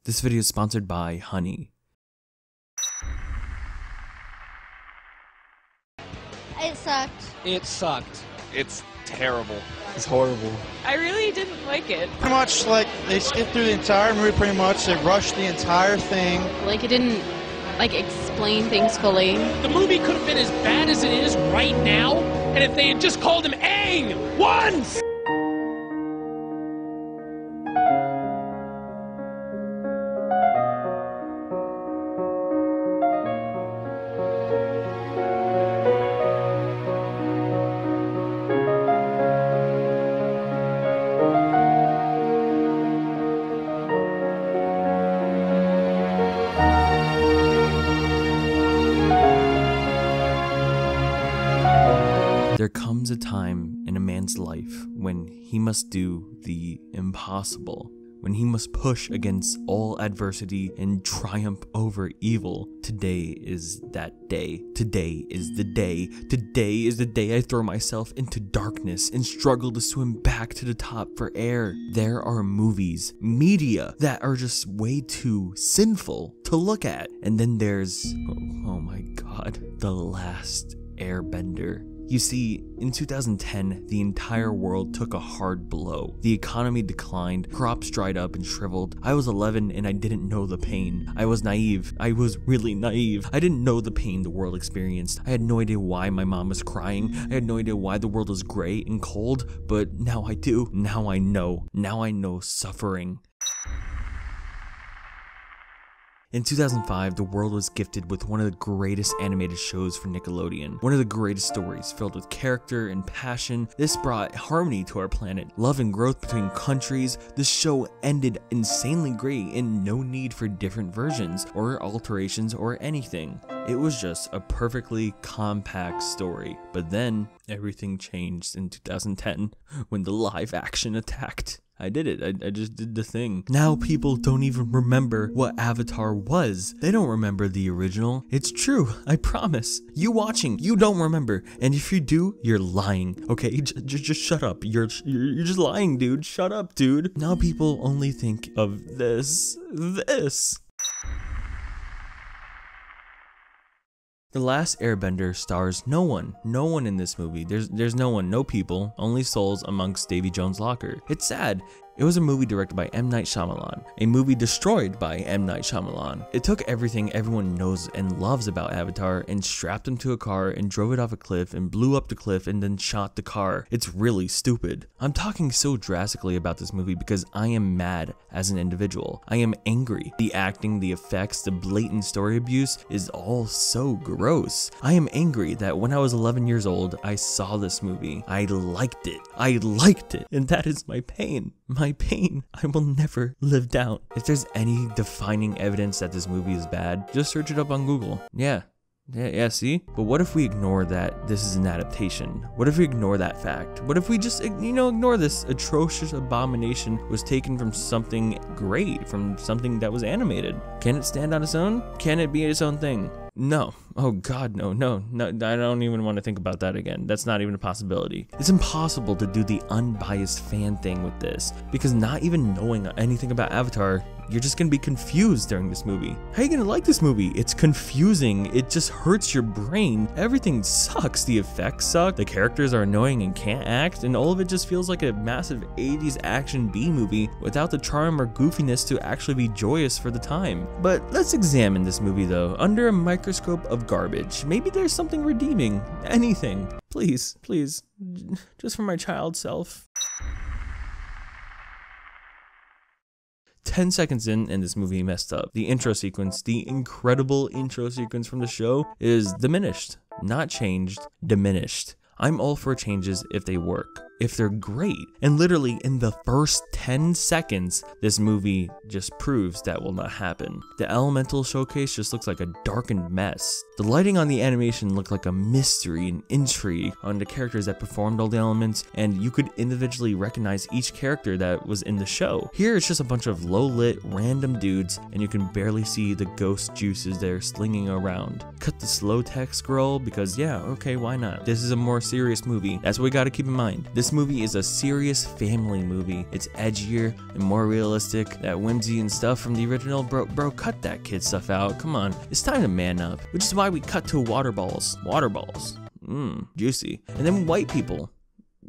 This video is sponsored by Honey. It sucked. It sucked. It's terrible. It's horrible. I really didn't like it. Pretty much like they skipped through the entire movie pretty much. They rushed the entire thing. Like it didn't explain things fully. The movie could have been as bad as it is right now, and if they had just called him Aang once! There comes a time in a man's life when he must do the impossible, when he must push against all adversity and triumph over evil. Today is that day. Today is the day. Today is the day I throw myself into darkness and struggle to swim back to the top for air. There are movies, media that are just way too sinful to look at. And then there's, oh my god, The Last Airbender. You see, in 2010, the entire world took a hard blow. The economy declined, crops dried up and shriveled. I was 11 and I didn't know the pain. I was naive. I was really naive. I didn't know the pain the world experienced. I had no idea why my mom was crying. I had no idea why the world was gray and cold, but now I do. Now I know. Now I know suffering. In 2005, the world was gifted with one of the greatest animated shows for Nickelodeon. One of the greatest stories, filled with character and passion. This brought harmony to our planet, love and growth between countries. The show ended insanely great and no need for different versions or alterations or anything. It was just a perfectly compact story. But then, everything changed in 2010 when the live action attacked. I did it. I just did the thing. Now people don't even remember what Avatar was. They don't remember the original. It's true. I promise. You watching, you don't remember. And if you do, you're lying. Okay, just shut up. You're just lying, dude. Shut up, dude. Now people only think of this. The Last Airbender stars no one in this movie. There's no one, no people, only souls amongst Davy Jones' locker. It's sad. It was a movie directed by M. Night Shyamalan, a movie destroyed by M. Night Shyamalan. It took everything everyone knows and loves about Avatar and strapped him to a car and drove it off a cliff and blew up the cliff and then shot the car. It's really stupid. I'm talking so drastically about this movie because I am mad as an individual. I am angry. The acting, the effects, the blatant story abuse is all so gross. I am angry that when I was 11 years old, I saw this movie. I liked it. And that is my pain. My pain I will never live down. If there's any defining evidence that this movie is bad, just search it up on Google. Yeah, see? But what if we ignore that this is an adaptation? What if we ignore that fact? What if we just, ignore this atrocious abomination was taken from something great, from something that was animated? Can it stand on its own? Can it be its own thing? No. Oh god, no. I don't even want to think about that again. That's not even a possibility. It's impossible to do the unbiased fan thing with this, because not even knowing anything about Avatar, you're just gonna be confused during this movie. How are you gonna like this movie? It's confusing. It just hurts your brain. Everything sucks. The effects suck. The characters are annoying and can't act, and all of it just feels like a massive 80s action B movie without the charm or goofiness to actually be joyous for the time. But let's examine this movie though, under a microscope of garbage. Maybe there's something redeeming. Anything. Please, just for my child self. 10 seconds in and this movie messed up. The intro sequence, the incredible intro sequence from the show is diminished. Not changed, diminished. I'm all for changes if they work, if they're great. And literally in the first 10 seconds, this movie just proves that will not happen. The elemental showcase just looks like a darkened mess. The lighting on the animation looked like a mystery and intrigue on the characters that performed all the elements, and you could individually recognize each character that was in the show. Here it's just a bunch of low-lit, random dudes, and you can barely see the ghost juices they're slinging around. Cut the slow text scroll because yeah, okay, why not? This is a more serious movie. That's what we gotta keep in mind. This This movie is a serious family movie. It's edgier and more realistic. That whimsy and stuff from the original, bro, cut that kid stuff out. Come on, it's time to man up. Which is why we cut to water balls. Water balls. Juicy. And then white people.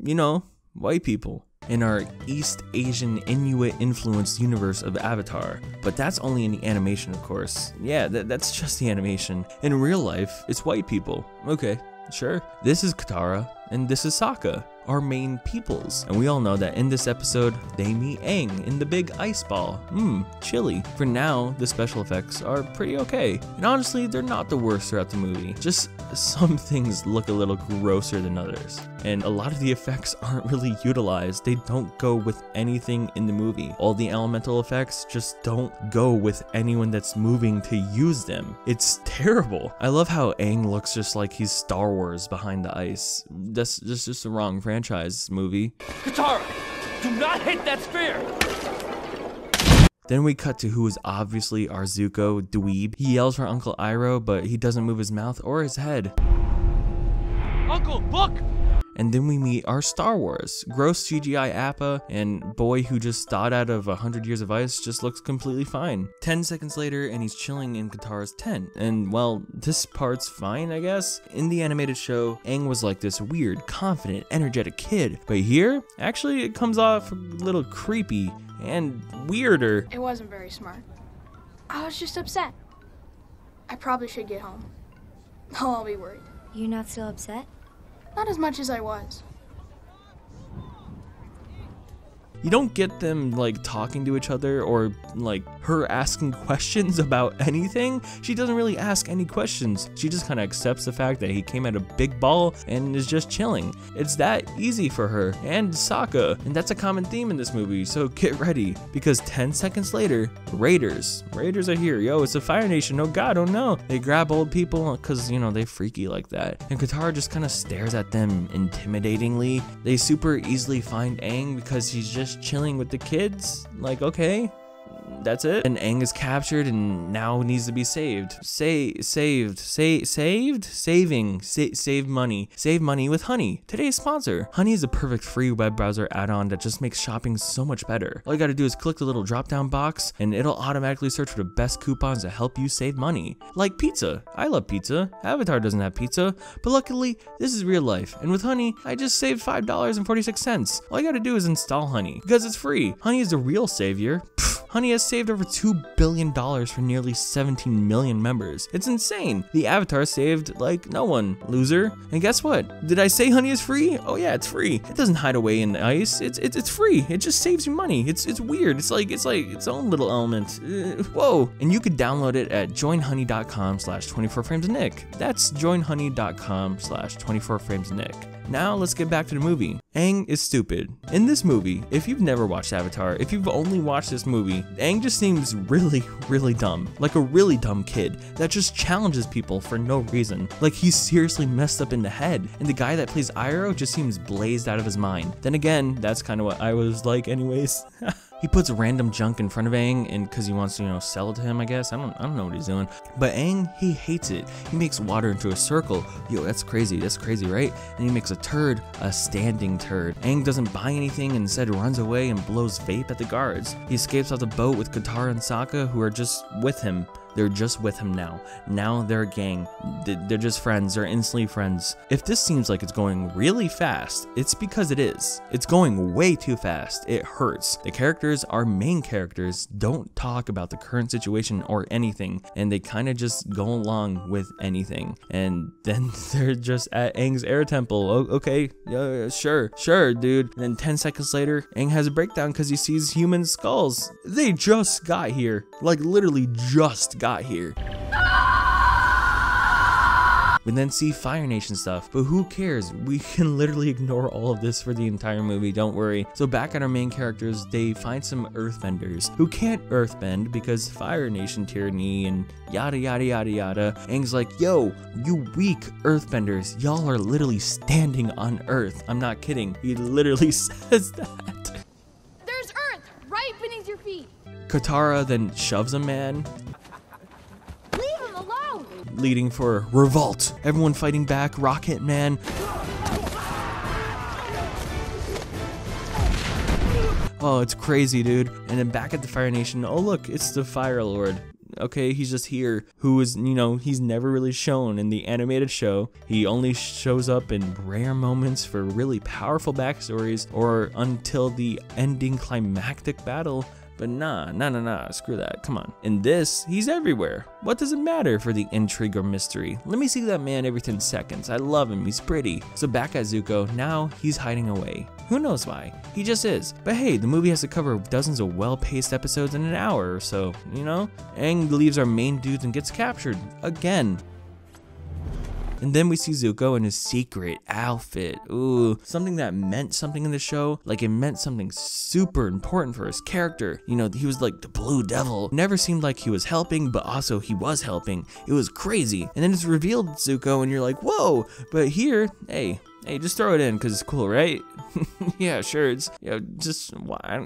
You know, white people. In our East Asian Inuit influenced universe of Avatar. But that's only in the animation, of course. Yeah, that's just the animation. In real life, it's white people. Okay, sure. This is Katara, and this is Sokka, our main peoples. And we all know that in this episode, they meet Aang in the big ice ball. Chilly. For now, the special effects are pretty okay. And honestly, they're not the worst throughout the movie. Just some things look a little grosser than others. And a lot of the effects aren't really utilized. They don't go with anything in the movie. All the elemental effects just don't go with anyone that's moving to use them. It's terrible. I love how Aang looks just like he's Star Wars behind the ice. That's just the wrong franchise movie. Katara, do not hit that spear! Then we cut to who is obviously our Zuko dweeb. He yells for Uncle Iroh, but he doesn't move his mouth or his head. Uncle, look! And then we meet our Star Wars. Gross CGI Appa and boy who just thawed out of 100 years of ice just looks completely fine. 10 seconds later and he's chilling in Katara's tent. And well, this part's fine, I guess. In the animated show, Aang was like this weird, confident, energetic kid. But here, actually it comes off a little creepy and weirder. It wasn't very smart. I was just upset. I probably should get home. I'll be worried. You're not still upset? Not as much as I was. You don't get them like talking to each other or like her asking questions about anything. She doesn't really ask any questions. She just kind of accepts the fact that he came at a big ball and is just chilling. It's that easy for her and Sokka, and that's a common theme in this movie, so get ready because 10 seconds later, Raiders are here. Yo, it's a Fire Nation. Oh god, oh no. They grab old people because, you know, they freaky like that. And Katara just kind of stares at them intimidatingly. They super easily find Aang because he's just chilling with the kids. Like, okay, that's it. And Aang is captured and now needs to be saved. Save money. Save money with Honey, today's sponsor. Honey is a perfect free web browser add-on that just makes shopping so much better. All you gotta do is click the little drop-down box and it'll automatically search for the best coupons to help you save money. Like pizza. I love pizza. Avatar doesn't have pizza, but luckily this is real life. And with Honey, I just saved $5.46. All you gotta do is install Honey because it's free. Honey is the real savior. Honey has saved over $2 billion for nearly 17 million members. It's insane. The Avatar saved like no one, loser. And guess what? Did I say Honey is free? Oh yeah, it's free. It doesn't hide away in the ice. It's free. It just saves you money. It's weird. It's like its own little element. Whoa. And you could download it at joinhoney.com/24framesnick. That's joinhoney.com/24framesnick. Now let's get back to the movie. Aang is stupid. In this movie, if you've never watched Avatar, if you've only watched this movie, Aang just seems really, really dumb. Like a really dumb kid that just challenges people for no reason. Like he's seriously messed up in the head. And the guy that plays Iroh just seems blazed out of his mind. Then again, that's kind of what I was like anyways. He puts random junk in front of Aang and because he wants to, you know, sell it to him, I guess. I don't know what he's doing. But Aang, he hates it. He makes water into a circle. Yo, that's crazy, right? And he makes a turd a standing turd. Aang doesn't buy anything and instead runs away and blows vape at the guards. He escapes off the boat with Katara and Sokka, who are just with him. They're just with him now. Now they're a gang. They're just friends. They're instantly friends. If this seems like it's going really fast, it's because it is. It's going way too fast. It hurts. The characters, our main characters, don't talk about the current situation or anything, and they kind of just go along with anything. And then they're just at Aang's air temple. Oh, okay, sure, dude. And then 10 seconds later, Aang has a breakdown because he sees human skulls. They just got here. Like literally just got here. We then see Fire Nation stuff, but who cares? We can literally ignore all of this for the entire movie, don't worry. So back at our main characters, they find some earthbenders who can't earthbend because Fire Nation tyranny and yada yada yada yada. Aang's like, yo, you weak earthbenders, y'all are literally standing on earth. I'm not kidding, he literally says that. There's Earth right beneath your feet. Katara then shoves a man, Leave him alone. leading for revolt. Everyone fighting back, Rocket Man. Oh, it's crazy, dude. And then back at the Fire Nation, oh look, it's the Fire Lord. Okay, he's just here, who is, you know, he's never really shown in the animated show. He only shows up in rare moments for really powerful backstories or until the ending climactic battle. But nah, screw that, come on. In this, he's everywhere. What does it matter for the intrigue or mystery? Let me see that man every 10 seconds. I love him, he's pretty. So back at Zuko, now he's hiding away. Who knows why? He just is. But hey, the movie has to cover dozens of well-paced episodes in an hour or so, you know? Aang leaves our main dudes and gets captured, again. And then we see Zuko in his secret outfit. Ooh, something that meant something in the show. Like it meant something super important for his character. You know, he was like the Blue Devil. Never seemed like he was helping, but also he was helping. It was crazy. And then it's revealed Zuko and you're like, whoa. But here, hey, just throw it in because it's cool, right? Yeah, sure. It's, you know, just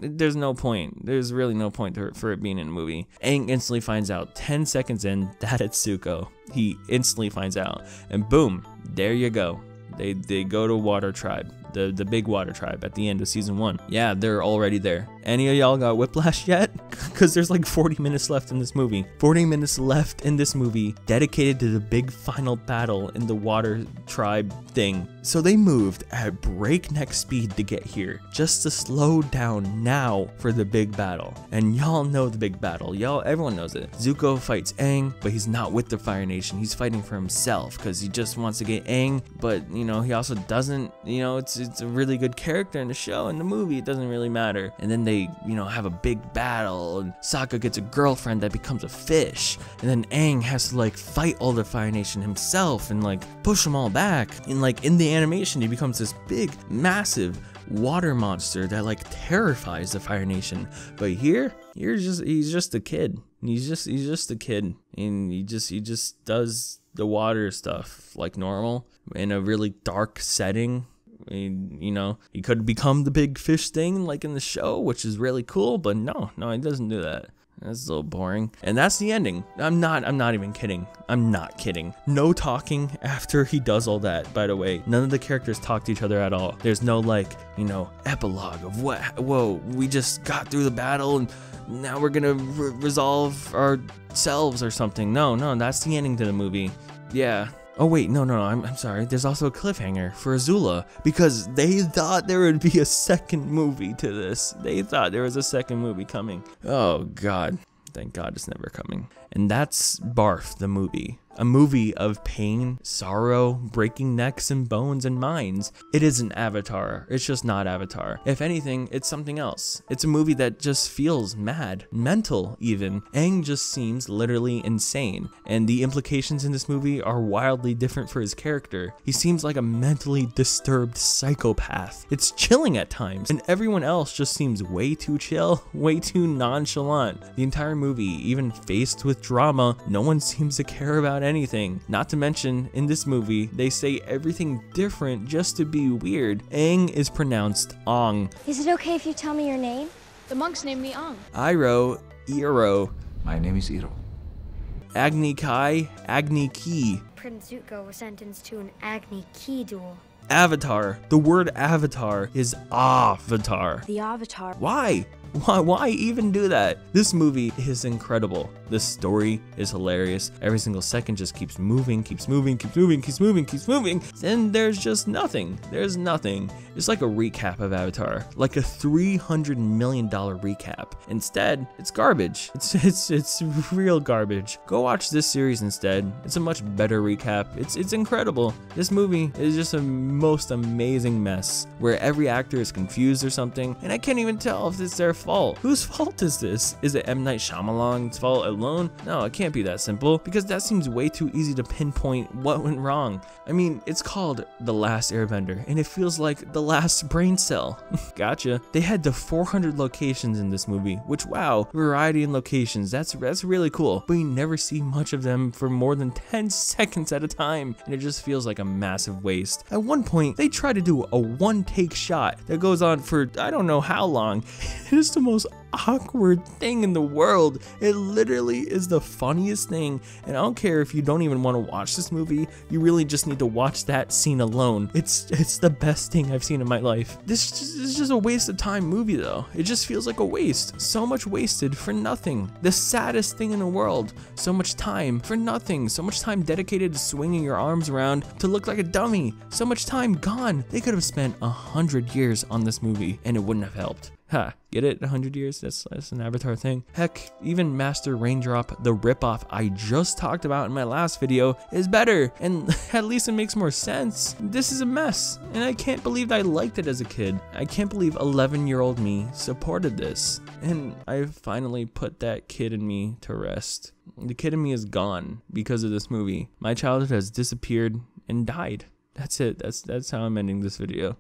there's no point. There's really no point for it being in a movie. Aang instantly finds out 10 seconds in that it's Zuko. He instantly finds out, and boom, there you go. They go to Water Tribe, the big Water Tribe at the end of season 1. Yeah, they're already there. Any of y'all got whiplash yet? Because there's like 40 minutes left in this movie. 40 minutes left in this movie dedicated to the big final battle in the Water Tribe thing. So they moved at breakneck speed to get here, just to slow down now for the big battle. And y'all know the big battle. Everyone knows it. Zuko fights Aang, but he's not with the Fire Nation. He's fighting for himself because he just wants to get Aang, but you know, he also doesn't, you know, it's a really good character in the show. In the movie, it doesn't really matter. And then they, you know, have a big battle, and Sokka gets a girlfriend that becomes a fish, and then Aang has to like fight all the Fire Nation himself and like push them all back. And like in the animation, he becomes this big, massive water monster that like terrifies the Fire Nation. But here, he's just a kid. He's just a kid, and he just does the water stuff like normal in a really dark setting. You know, he could become the big fish thing like in the show, which is really cool, but no, he doesn't do that. That's a little boring. And that's the ending. I'm not even kidding. I'm not kidding. No talking after he does all that, by the way. None of the characters talk to each other at all. There's no like, you know, epilogue of whoa, we just got through the battle and now we're gonna resolve ourselves or something. No, that's the ending to the movie. Yeah. Oh wait, no, I'm sorry. There's also a cliffhanger for Azula because they thought there would be a second movie to this. They thought there was a second movie coming. Oh God, thank God it's never coming. And that's Barf, the movie. A movie of pain, sorrow, breaking necks and bones and minds. It isn't Avatar. It's just not Avatar. If anything, it's something else. It's a movie that just feels mad, mental even. Aang just seems literally insane, and the implications in this movie are wildly different for his character. He seems like a mentally disturbed psychopath. It's chilling at times, and everyone else just seems way too chill, way too nonchalant. The entire movie, even faced with drama, no one seems to care about anything. Not to mention, in this movie, they say everything different just to be weird. Aang is pronounced Ong. Is it okay if you tell me your name? The monks named me Ong. Iro. My name is Iro. Agni Kai, Agni Ki. Prince Zuko was sentenced to an Agni Ki duel. Avatar. The word avatar is avatar. The Avatar. Why? Why even do that? This movie is incredible. The story is hilarious. Every single second just keeps moving. Then there's just nothing. There's nothing. It's like a recap of Avatar, like a $300 million recap. Instead, it's garbage. It's real garbage. Go watch this series instead. It's a much better recap. It's incredible. This movie is just a most amazing mess where every actor is confused or something, and I can't even tell if it's their fault. Whose fault is this? Is it M. Night Shyamalan's fault alone? No, it can't be that simple, because that seems way too easy to pinpoint what went wrong. I mean, it's called The Last Airbender, and it feels like the last brain cell. Gotcha. They had the 400 locations in this movie, which, wow, variety in locations, that's really cool, but you never see much of them for more than 10 seconds at a time, and it just feels like a massive waste. At one point, they try to do a one-take shot that goes on for I don't know how long. It is the most awkward thing in the world. It literally is the funniest thing, and I don't care if you don't even want to watch this movie, you really just need to watch that scene alone. It's the best thing I've seen in my life. This is just a waste of time movie though. It just feels like a waste. So much wasted for nothing. The saddest thing in the world. So much time for nothing. So much time dedicated to swinging your arms around to look like a dummy. So much time gone. They could have spent 100 years on this movie and it wouldn't have helped. Ha, get it? 100 years? That's an Avatar thing. Heck, even Master Raindrop, the ripoff I just talked about in my last video, is better, and at least it makes more sense. This is a mess, and I can't believe I liked it as a kid. I can't believe 11-year-old me supported this, and I finally put that kid in me to rest. The kid in me is gone because of this movie. My childhood has disappeared and died. That's it. That's how I'm ending this video.